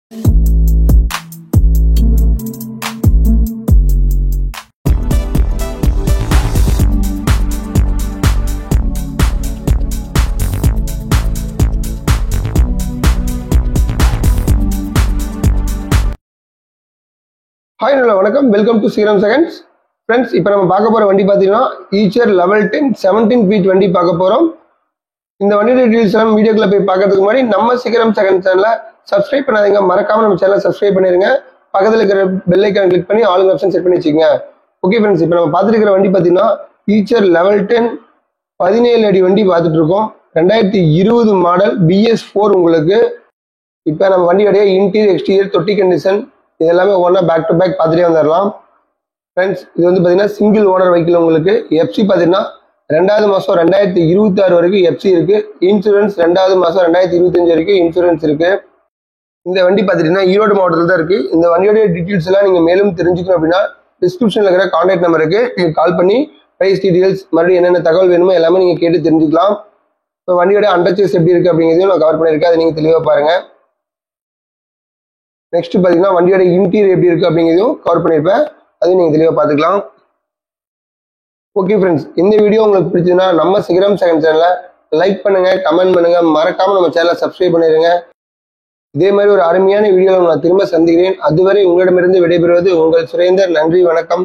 Hi, வணக்கம். Welcome to serum seconds. Friends, இப்போ நம்ம பார்க்க போகிற வண்டி பார்த்தீங்கன்னா ஈச்சர் லெவல் 10 17 ஃபீட் வண்டி பார்க்க போகிறோம். இந்த வண்டியோட டீட்டெயில்ஸ் எல்லாம் வீடியோக்குள்ள போய் பார்க்கறதுக்கு முன்னாடி நம்ம சீக்கிரம் செகண்ட் சேனலை சப்ஸ்கிரைப் பண்ணாதீங்க. மறக்காம நம்ம சேனலை சப்ஸ்கிரைப் பண்ணிருங்க. பக்கத்தில் இருக்கிற பெல் ஐக்கான் கிளிக் பண்ணி ஆல் ஆப்ஷன் செட் பண்ணி வச்சுக்கோங்க. ஓகே ஃப்ரெண்ட்ஸ், இப்போ நம்ம பார்த்துருக்கிற வண்டி பார்த்தீங்கன்னா ஈச்சர் லெவல் 10 17 அடி வண்டி பார்த்துட்டு இருக்கோம். 2020 மாடல் BS4 உங்களுக்கு. இப்போ நம்ம வண்டியோடைய இன்டீரியர் எக்ஸ்டீரியர் தொட்டி கண்டிஷன் இது எல்லாமே ஒன்றா பேக் டு பேக் பார்த்துட்டே வந்துடலாம். ஃப்ரெண்ட்ஸ், இது வந்து பார்த்தீங்கன்னா சிங்கிள் ஓனர் வெஹிக்கிள் உங்களுக்கு. எஃப்சி பார்த்தீங்கன்னா 2வது மாதம் 2026 வரைக்கும் எஃப்சி இருக்குது. இன்சூரன்ஸ் 2வது மாதம் 2025 வரைக்கும் இன்சூரன்ஸ் இருக்குது. இந்த வண்டி பார்த்துட்டீங்கன்னா ஈரோடு மாவட்டத்தில் தான் இருக்குது. இந்த வண்டியோடைய டீட்டெயில்ஸ் எல்லாம் நீங்கள் மேலும் தெரிஞ்சுக்கணும் அப்படின்னா டிஸ்கிரிப்ஷனில் இருக்கிற கான்டாக்ட் நம்பருக்கு நீங்கள் கால் பண்ணி ப்ரைஸ் டீட்டெயில்ஸ் மறுபடியும் என்னென்ன தகவல் வேணுமோ எல்லாமே நீங்கள் கேட்டு தெரிஞ்சுக்கலாம். இப்போ வண்டியோட அண்டர்சேஸ் எப்படி இருக்குது அப்படிங்கிறதையும் நான் கவர் பண்ணியிருக்கேன். அதை நீங்கள் தெளிவாக பாருங்கள். நெக்ஸ்ட் பார்த்தீங்கன்னா வண்டியோட இன்டீரியர் எப்படி இருக்குது அப்படிங்கிறதையும் கவர் பண்ணியிருப்பேன். அதையும் நீங்கள் தெளிவாக பார்த்துக்கலாம். ஓகே ஃப்ரெண்ட்ஸ், இந்த வீடியோ உங்களுக்கு பிடிச்சதுன்னா நம்ம சீக்கிரம் செகண்ட் சேனலை லைக் பண்ணுங்கள், கமெண்ட் பண்ணுங்கள், மறக்காமல் நம்ம சேனலை சப்ஸ்கிரைப் பண்ணிடுங்க. இதே மாதிரி ஒரு அருமையான வீடியோவில் நான் திரும்ப சந்திக்கிறேன். அதுவரை உங்களிடமிருந்து விடைபெறுவது உங்கள் சுரேந்தர். நன்றி, வணக்கம்.